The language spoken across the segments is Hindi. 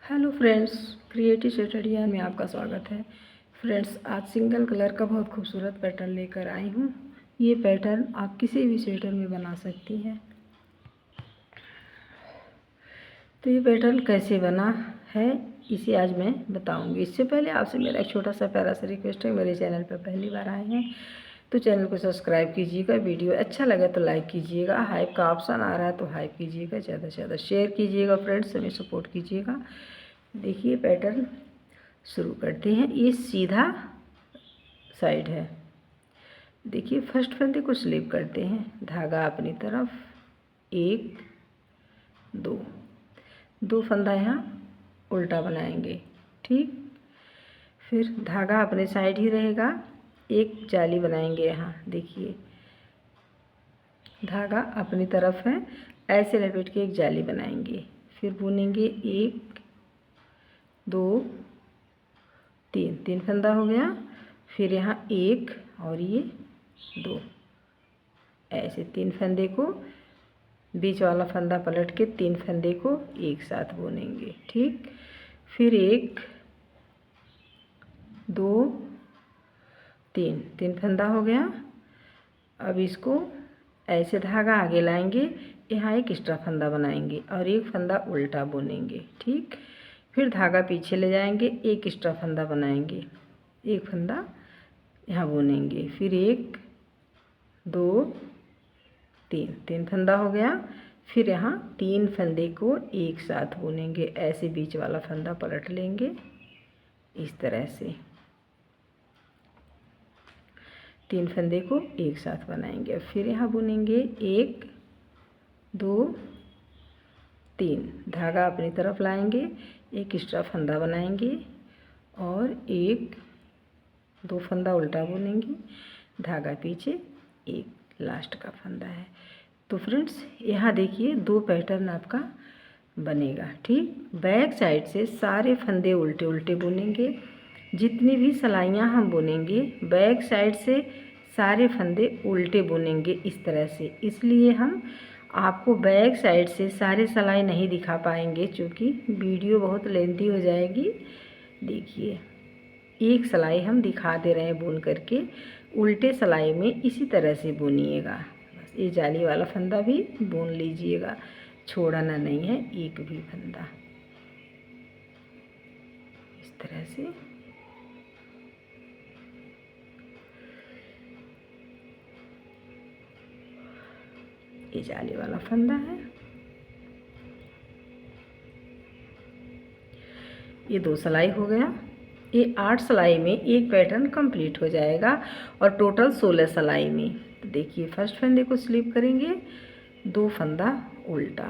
हेलो फ्रेंड्स, क्रिएटिव स्वेटरिया में आपका स्वागत है। फ्रेंड्स, आज सिंगल कलर का बहुत खूबसूरत पैटर्न लेकर आई हूँ। ये पैटर्न आप किसी भी स्वेटर में बना सकती हैं। तो ये पैटर्न कैसे बना है इसे आज मैं बताऊंगी। इससे पहले आपसे मेरा एक छोटा सा प्यारा सा रिक्वेस्ट है, मेरे चैनल पर पहली बार आए हैं तो चैनल को सब्सक्राइब कीजिएगा। वीडियो अच्छा लगे तो लाइक कीजिएगा। हाइप का ऑप्शन आ रहा है तो हाइप कीजिएगा, ज़्यादा से ज़्यादा शेयर कीजिएगा। फ्रेंड्स, हमें सपोर्ट कीजिएगा। देखिए, पैटर्न शुरू करते हैं। ये सीधा साइड है। देखिए, फर्स्ट फंदे को स्लिप करते हैं, धागा अपनी तरफ, एक दो फंदा यहाँ उल्टा बनाएंगे। ठीक, फिर धागा अपने साइड ही रहेगा, एक जाली बनाएंगे यहाँ। देखिए, धागा अपनी तरफ है, ऐसे लपेट के एक जाली बनाएंगे, फिर बुनेंगे एक दो तीन फंदा हो गया। फिर यहाँ एक और ये दो, ऐसे तीन फंदे को, बीच वाला फंदा पलट के तीन फंदे को एक साथ बुनेंगे। ठीक, फिर एक दो तीन फंदा हो गया। अब इसको ऐसे धागा आगे लाएंगे, यहाँ एक एक्स्ट्रा फंदा बनाएंगे और एक फंदा उल्टा बुनेंगे। ठीक, फिर धागा पीछे ले जाएंगे, एक एक्स्ट्रा फंदा बनाएंगे, एक फंदा यहाँ बुनेंगे, फिर एक दो तीन फंदा हो गया। फिर यहाँ तीन फंदे को एक साथ बुनेंगे, ऐसे बीच वाला फंदा पलट लेंगे इस तरह से, तीन फंदे को एक साथ बनाएंगे। फिर यहाँ बुनेंगे एक दो तीन, धागा अपनी तरफ लाएंगे, एक एक्स्ट्रा फंदा बनाएंगे और एक दो फंदा उल्टा बुनेंगे, धागा पीछे, एक लास्ट का फंदा है। तो फ्रेंड्स, यहाँ देखिए दो पैटर्न आपका बनेगा। ठीक, बैक साइड से सारे फंदे उल्टे उल्टे बुनेंगे। जितनी भी सिलाइयाँ हम बुनेंगे, बैक साइड से सारे फंदे उल्टे बुनेंगे इस तरह से। इसलिए हम आपको बैक साइड से सारे सिलाई नहीं दिखा पाएंगे, क्योंकि वीडियो बहुत लेंथी हो जाएगी। देखिए, एक सिलाई हम दिखा दे रहे हैं बुन करके, उल्टे सिलाई में इसी तरह से बुनिएगा। बस ये जाली वाला फंदा भी बुन लीजिएगा, छोड़ना नहीं है एक भी फंदा, इस तरह से। ये जाली वाला फंदा है, ये दो सिलाई हो गया। ये 8 सिलाई में एक पैटर्न कंप्लीट हो जाएगा और टोटल 16 सिलाई में। तो देखिए, फर्स्ट फंदे को स्लिप करेंगे, दो फंदा उल्टा,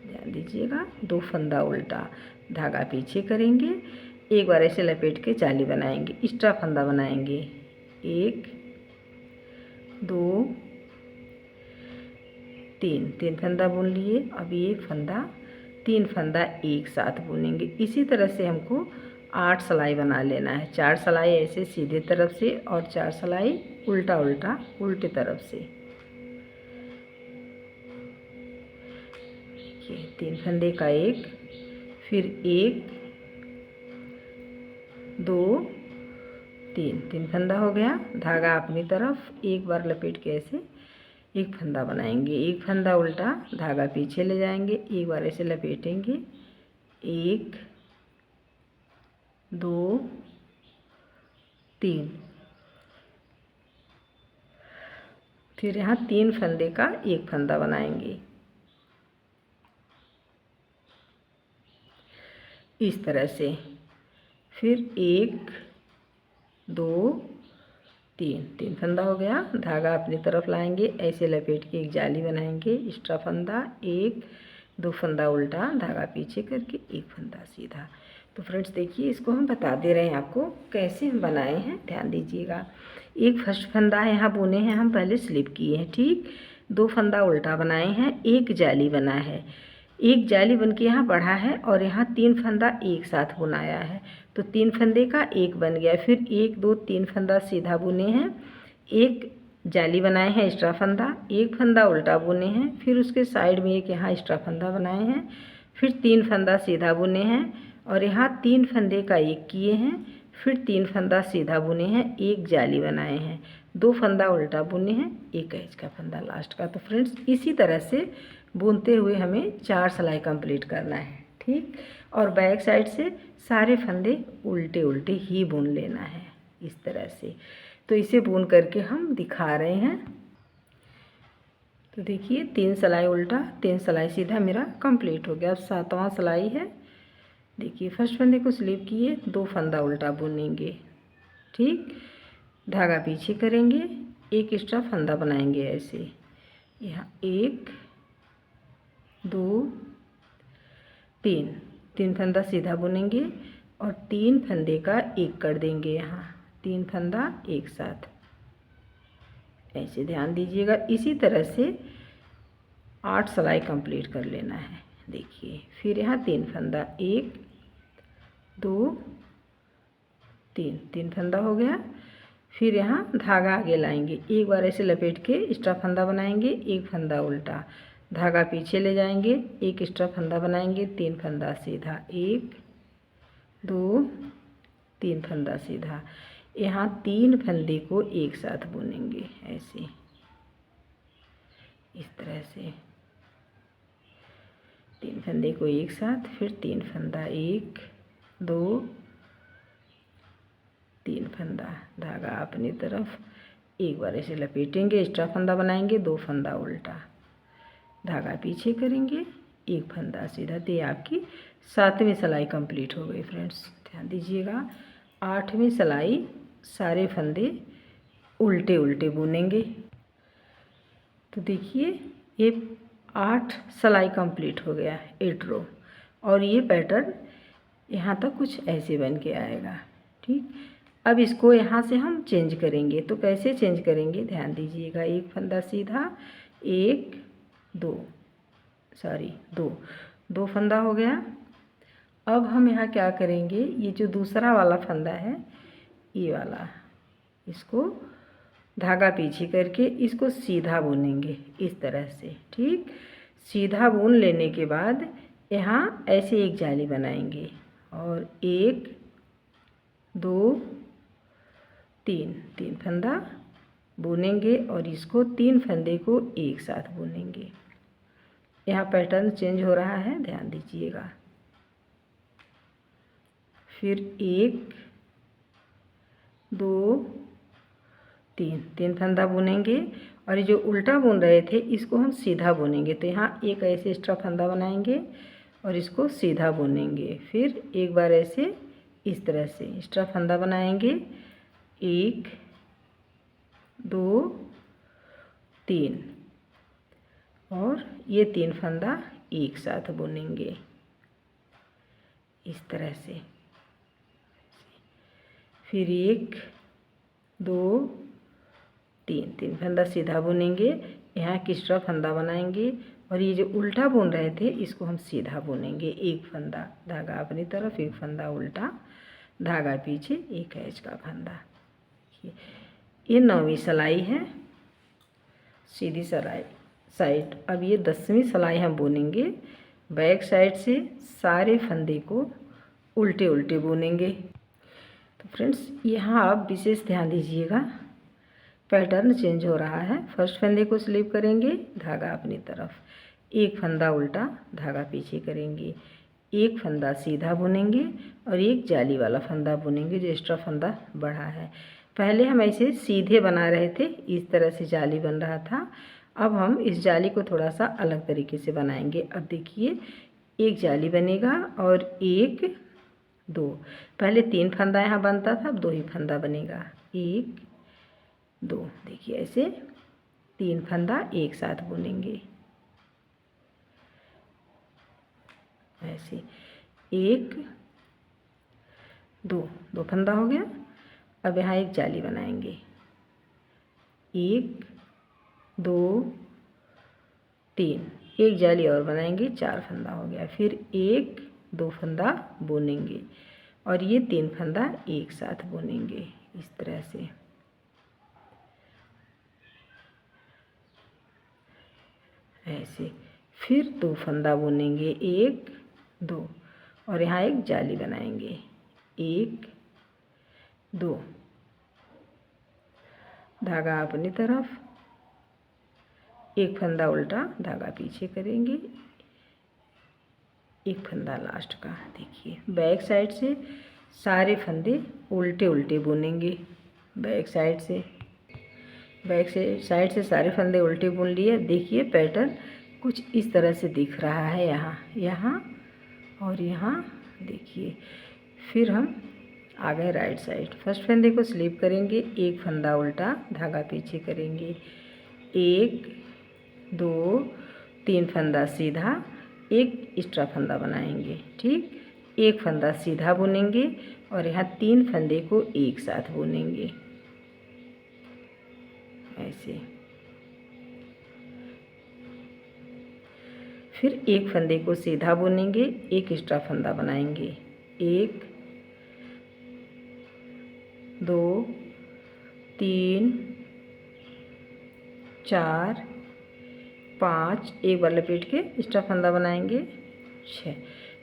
ध्यान दीजिएगा, दो फंदा उल्टा, धागा पीछे करेंगे, एक बार ऐसे लपेट के जाली बनाएंगे, एक्स्ट्रा फंदा बनाएंगे, एक दो तीन फंदा बुन लिए। अब ये फंदा, तीन फंदा एक साथ बुनेंगे। इसी तरह से हमको 8 सिलाई बना लेना है। 4 सिलाई ऐसे सीधे तरफ से और 4 सिलाई उल्टा उल्टा उल्टे तरफ से। ये तीन फंदे का एक, फिर एक दो तीन फंदा हो गया, धागा अपनी तरफ, एक बार लपेट के ऐसे एक फंदा बनाएंगे, एक फंदा उल्टा, धागा पीछे ले जाएंगे, एक बार ऐसे लपेटेंगे, एक दो तीन, फिर यहाँ तीन फंदे का एक फंदा बनाएंगे इस तरह से। फिर एक दो तीन फंदा हो गया, धागा अपनी तरफ लाएंगे, ऐसे लपेट के एक जाली बनाएंगे, एक्स्ट्रा फंदा, एक दो फंदा उल्टा, धागा पीछे करके एक फंदा सीधा। तो फ्रेंड्स, देखिए, इसको हम बता दे रहे हैं आपको कैसे हम बनाए हैं, ध्यान दीजिएगा। एक फर्स्ट फंदा है, यहाँ बुने हैं हम, पहले स्लिप किए हैं। ठीक, दो फंदा उल्टा बनाए हैं, एक जाली बना है, एक जाली बन के यहाँ बढ़ा है और यहाँ तीन फंदा एक साथ बुनाया है, तो तीन फंदे का एक बन गया। फिर एक दो तीन फंदा सीधा बुने हैं, एक जाली बनाए हैं एक्स्ट्रा फंदा, एक फंदा उल्टा बुने हैं, फिर उसके साइड में एक यहाँ एक्स्ट्रा फंदा बनाए हैं, फिर तीन फंदा सीधा बुने हैं, और यहाँ 3 फंदे का एक किए हैं, फिर 3 फंदा सीधा बुने हैं, एक जाली बनाए हैं, 2 फंदा उल्टा बुने हैं, एक कैच का फंदा लास्ट का। तो फ्रेंड्स इसी तरह से बुनते हुए हमें 4 सिलाई कंप्लीट करना है, ठीक। और बैक साइड से सारे फंदे उल्टे उल्टे ही बुन लेना है इस तरह से। तो इसे बुन करके हम दिखा रहे हैं। तो देखिए 3 सिलाई उल्टा 3 सिलाई सीधा मेरा कंप्लीट हो गया। अब 7वां सिलाई है। देखिए फर्स्ट फंदे को स्लिप किए, 2 फंदा उल्टा बुनेंगे, ठीक। धागा पीछे करेंगे, एक एक्स्ट्रा फंदा बनाएंगे ऐसे। यहाँ 1 2 3, 3 फंदा सीधा बुनेंगे और 3 फंदे का एक कर देंगे। यहाँ 3 फंदा एक साथ ऐसे, ध्यान दीजिएगा। इसी तरह से 8 सिलाई कंप्लीट कर लेना है। देखिए फिर यहाँ 3 फंदा, 1 2 3, 3 फंदा हो गया। फिर यहाँ धागा आगे लाएंगे, एक बार ऐसे लपेट के एक्स्ट्रा फंदा बनाएंगे, एक फंदा उल्टा, धागा पीछे ले जाएंगे, एक एक्स्ट्रा फंदा बनाएंगे, 3 फंदा सीधा, 1 2 3 फंदा सीधा। यहाँ 3 फंदे को एक साथ बुनेंगे ऐसे, इस तरह से 3 फंदे को एक साथ, फिर 3 फंदा, 1 2 3 फंदा, धागा अपनी तरफ, एक बार ऐसे लपेटेंगे, एक्स्ट्रा फंदा बनाएंगे, 2 फंदा उल्टा, धागा पीछे करेंगे, एक फंदा सीधा। तो ये आपकी 7वीं सिलाई कंप्लीट हो गई फ्रेंड्स। ध्यान दीजिएगा 8वीं सिलाई सारे फंदे उल्टे उल्टे बुनेंगे। तो देखिए ये 8 सिलाई कंप्लीट हो गया, 8 रो। और ये पैटर्न यहाँ तक कुछ ऐसे बन के आएगा, ठीक। अब इसको यहाँ से हम चेंज करेंगे। तो कैसे चेंज करेंगे, ध्यान दीजिएगा। एक फंदा सीधा, 1 2 2 फंदा हो गया। अब हम यहाँ क्या करेंगे, ये जो दूसरा वाला फंदा है, ये वाला, इसको धागा पीछे करके इसको सीधा बुनेंगे इस तरह से, ठीक। सीधा बुन लेने के बाद यहाँ ऐसे एक जाली बनाएंगे और 1 2 3, 3 फंदा बुनेंगे और इसको 3 फंदे को एक साथ बुनेंगे। यहाँ पैटर्न चेंज हो रहा है, ध्यान दीजिएगा। फिर 1 2 3, 3 फंदा बुनेंगे और ये जो उल्टा बुन रहे थे इसको हम सीधा बुनेंगे। तो यहाँ एक ऐसे एक्स्ट्रा फंदा बनाएंगे और इसको सीधा बुनेंगे। फिर एक बार ऐसे इस तरह से एक्स्ट्रा फंदा बनाएंगे, 1 2 3 और ये 3 फंदा एक साथ बुनेंगे इस तरह से। फिर 1 2 3, 3 फंदा सीधा बुनेंगे, यहाँ एक्स्ट्रा फंदा बनाएंगे और ये जो उल्टा बुन रहे थे इसको हम सीधा बुनेंगे। एक फंदा, धागा अपनी तरफ, एक फंदा उल्टा, धागा पीछे, एक कैच का फंदा। ये 9वीं सिलाई है, सीधी सिलाई साइड। अब ये 10वीं सिलाई हम बुनेंगे। बैक साइड से सारे फंदे को उल्टे उल्टे बुनेंगे। तो फ्रेंड्स यहाँ आप विशेष ध्यान दीजिएगा, पैटर्न चेंज हो रहा है। फर्स्ट फंदे को स्लिप करेंगे, धागा अपनी तरफ, एक फंदा उल्टा, धागा पीछे करेंगे, एक फंदा सीधा बुनेंगे और एक जाली वाला फंदा बुनेंगे जो एक्स्ट्रा फंदा बढ़ा है। पहले हम ऐसे सीधे बना रहे थे, इस तरह से जाली बन रहा था। अब हम इस जाली को थोड़ा सा अलग तरीके से बनाएंगे। अब देखिए एक जाली बनेगा और 1 2, पहले 3 फंदा यहाँ बनता था, अब 2 ही फंदा बनेगा, 1 2। देखिए ऐसे 3 फंदा एक साथ बुनेंगे ऐसे, 1 2, 2 फंदा हो गया। अब यहाँ एक जाली बनाएंगे, 1 2 3, एक जाली और बनाएंगे, 4 फंदा हो गया। फिर 1 2 फंदा बुनेंगे और ये 3 फंदा एक साथ बुनेंगे इस तरह से ऐसे। फिर 2 फंदा बुनेंगे, 1 2, और यहाँ एक जाली बनाएंगे, 1 2, धागा अपनी तरफ, एक फंदा उल्टा, धागा पीछे करेंगे, एक फंदा लास्ट का। देखिए बैक साइड से सारे फंदे उल्टे उल्टे बुनेंगे, बैक साइड से सारे फंदे उल्टे बुन लिए। देखिए पैटर्न कुछ इस तरह से दिख रहा है, यहाँ और यहाँ। देखिए फिर हम आ गए राइट साइड। फर्स्ट फंदे को स्लिप करेंगे, एक फंदा उल्टा, धागा पीछे करेंगे, 1 2 3 फंदा सीधा, एक एक्स्ट्रा फंदा बनाएंगे। ठीक, एक फंदा सीधा बुनेंगे और यहाँ 3 फंदे को एक साथ बुनेंगे ऐसे। फिर एक फंदे को सीधा बुनेंगे, एक एक्स्ट्रा फंदा बनाएंगे, 1 2 3 4 5, एक बार लपेट के एक्स्ट्रा फंदा बनाएंगे, 6।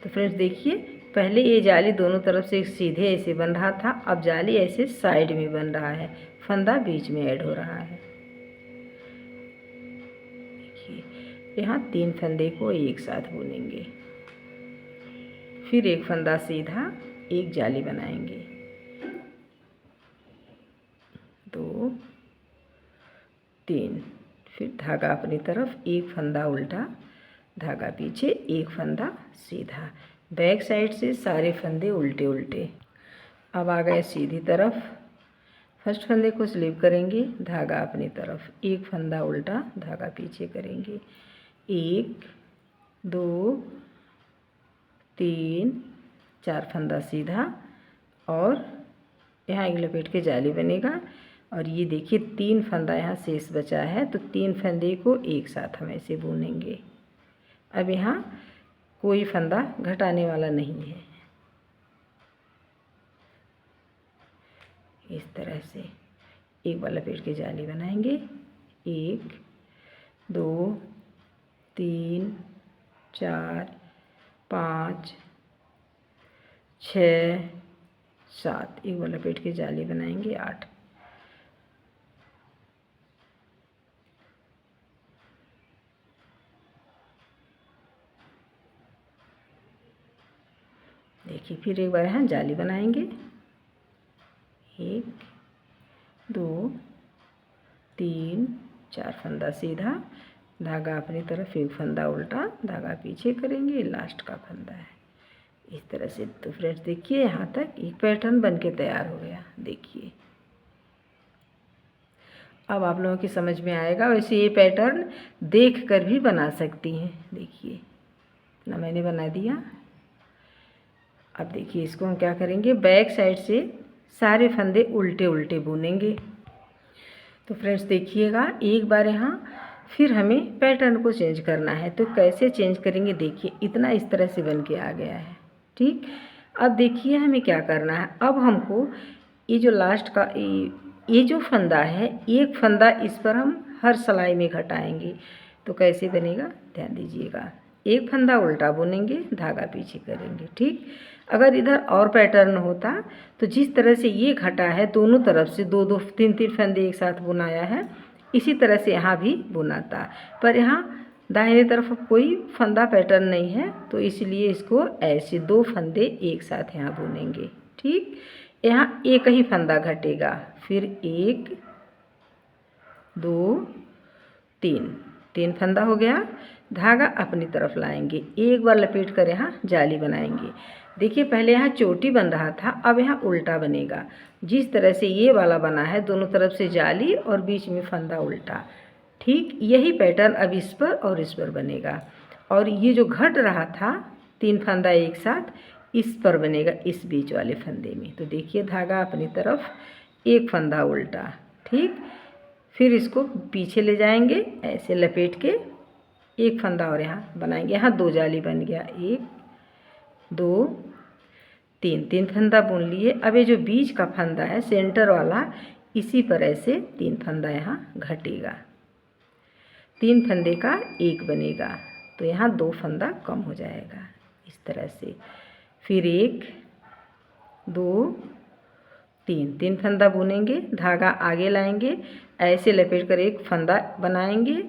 तो फ्रेंड्स देखिए पहले ये जाली दोनों तरफ से सीधे ऐसे बन रहा था, अब जाली ऐसे साइड में बन रहा है, फंदा बीच में ऐड हो रहा है। देखिए यहाँ 3 फंदे को एक साथ बुनेंगे, फिर एक फंदा सीधा, एक जाली बनाएंगे, 2 3, फिर धागा अपनी तरफ, एक फंदा उल्टा, धागा पीछे, एक फंदा सीधा, बैक साइड से सारे फंदे उल्टे उल्टे। अब आ गए सीधी तरफ। फर्स्ट फंदे को स्लिप करेंगे, धागा अपनी तरफ, एक फंदा उल्टा, धागा पीछे करेंगे, 1 2 3 4 फंदा सीधा और यहाँ एक लपेट के जाली बनेगा। और ये देखिए 3 फंदा यहाँ शेष बचा है, तो 3 फंदे को एक साथ हम ऐसे बुनेंगे। अब यहाँ कोई फंदा घटाने वाला नहीं है, इस तरह से एक बार लपेट के जाली बनाएंगे, 1 2 3 4 5 6 7, एक बार लपेट के जाली बनाएंगे, 8। देखिए फिर एक बार यहाँ जाली बनाएंगे, 1 2 3 4 फंदा सीधा, धागा अपनी तरफ, एक फंदा उल्टा, धागा पीछे करेंगे, लास्ट का फंदा है इस तरह से। तो फ्रेंड्स देखिए यहाँ तक एक पैटर्न बन के तैयार हो गया। देखिए अब आप लोगों की समझ में आएगा। वैसे ये पैटर्न देख कर भी बना सकती हैं। देखिए ना मैंने बना दिया। अब देखिए इसको हम क्या करेंगे, बैक साइड से सारे फंदे उल्टे उल्टे बुनेंगे। तो फ्रेंड्स देखिएगा एक बार यहाँ फिर हमें पैटर्न को चेंज करना है। तो कैसे चेंज करेंगे, देखिए इतना इस तरह से बन के आ गया है। ठीक, अब देखिए हमें क्या करना है। अब हमको ये जो लास्ट का ये जो फंदा है, एक फंदा इस पर हम हर सिलाई में घटाएंगे। तो कैसे बनेगा ध्यान दीजिएगा, एक फंदा उल्टा बुनेंगे, धागा पीछे करेंगे। ठीक, अगर इधर और पैटर्न होता तो जिस तरह से ये घटा है दोनों तरफ से 2-2 3-3 फंदे एक साथ बुनाया है, इसी तरह से यहाँ भी बुनाता, पर यहाँ दाहिने तरफ कोई फंदा पैटर्न नहीं है, तो इसलिए इसको ऐसे 2 फंदे एक साथ यहाँ बुनेंगे। ठीक, यहाँ एक ही फंदा घटेगा, फिर 1 2 3 फंदा हो गया। धागा अपनी तरफ लाएंगे, एक बार लपेट कर यहाँ जाली बनाएंगे। देखिए पहले यहाँ चोटी बन रहा था, अब यहाँ उल्टा बनेगा। जिस तरह से ये वाला बना है, दोनों तरफ से जाली और बीच में फंदा उल्टा। ठीक, यही पैटर्न अब इस पर और इस पर बनेगा। और ये जो घट रहा था 3 फंदा एक साथ, इस पर बनेगा, इस बीच वाले फंदे में। तो देखिए धागा अपनी तरफ, एक फंदा उल्टा। ठीक, फिर इसको पीछे ले जाएंगे ऐसे लपेट के, एक फंदा और यहाँ बनाएंगे। यहाँ 2 जाली बन गया, 1 2 3 फंदा बुन लिए। अब ये जो बीच का फंदा है सेंटर वाला, इसी पर ऐसे 3 फंदा यहाँ घटेगा, 3 फंदे का एक बनेगा, तो यहाँ 2 फंदा कम हो जाएगा इस तरह से। फिर 1 2 3, 3 फंदा बुनेंगे, धागा आगे लाएंगे, ऐसे लपेट कर एक फंदा बनाएंगे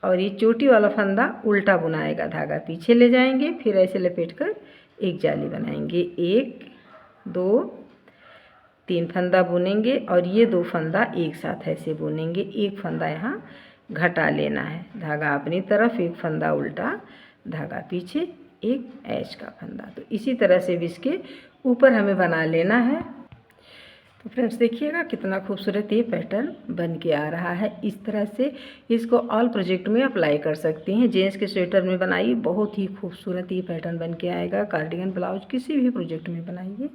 और ये चोटी वाला फंदा उल्टा बुनाएगा, धागा पीछे ले जाएंगे, फिर ऐसे लपेट कर एक जाली बनाएंगे। 1 2 3 फंदा बुनेंगे और ये 2 फंदा एक साथ ऐसे बुनेंगे। एक फंदा यहाँ घटा लेना है, धागा अपनी तरफ, एक फंदा उल्टा, धागा पीछे, एक ऐच का फंदा। तो इसी तरह से भी इसके ऊपर हमें बना लेना है। तो फ्रेंड्स देखिएगा कितना खूबसूरत ये पैटर्न बन के आ रहा है। इस तरह से इसको ऑल प्रोजेक्ट में अप्लाई कर सकती हैं। जेंट्स के स्वेटर में बनाइए, बहुत ही खूबसूरत ये पैटर्न बन के आएगा। कार्डिगन, ब्लाउज, किसी भी प्रोजेक्ट में बनाइए।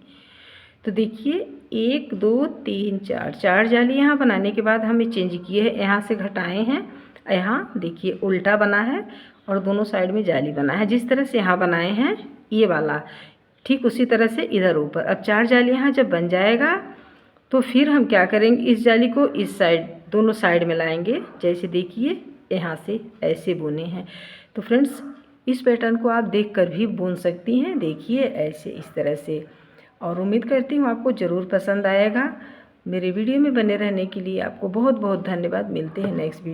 तो देखिए 1 2 3 4, 4 जाली यहाँ बनाने के बाद हमें चेंज किए हैं, यहाँ से घटाए हैं, यहाँ देखिए उल्टा बना है और दोनों साइड में जाली बना है। जिस तरह से यहाँ बनाए हैं ये वाला, ठीक उसी तरह से इधर ऊपर। अब 4 जाली यहाँ जब बन जाएगा तो फिर हम क्या करेंगे, इस जाली को इस साइड, दोनों साइड में लाएंगे। जैसे देखिए यहाँ से ऐसे बुने हैं। तो फ्रेंड्स इस पैटर्न को आप देखकर भी बुन सकती हैं। देखिए ऐसे, इस तरह से। और उम्मीद करती हूँ आपको ज़रूर पसंद आएगा। मेरे वीडियो में बने रहने के लिए आपको बहुत बहुत धन्यवाद। मिलते हैं नेक्स्ट वीडियो।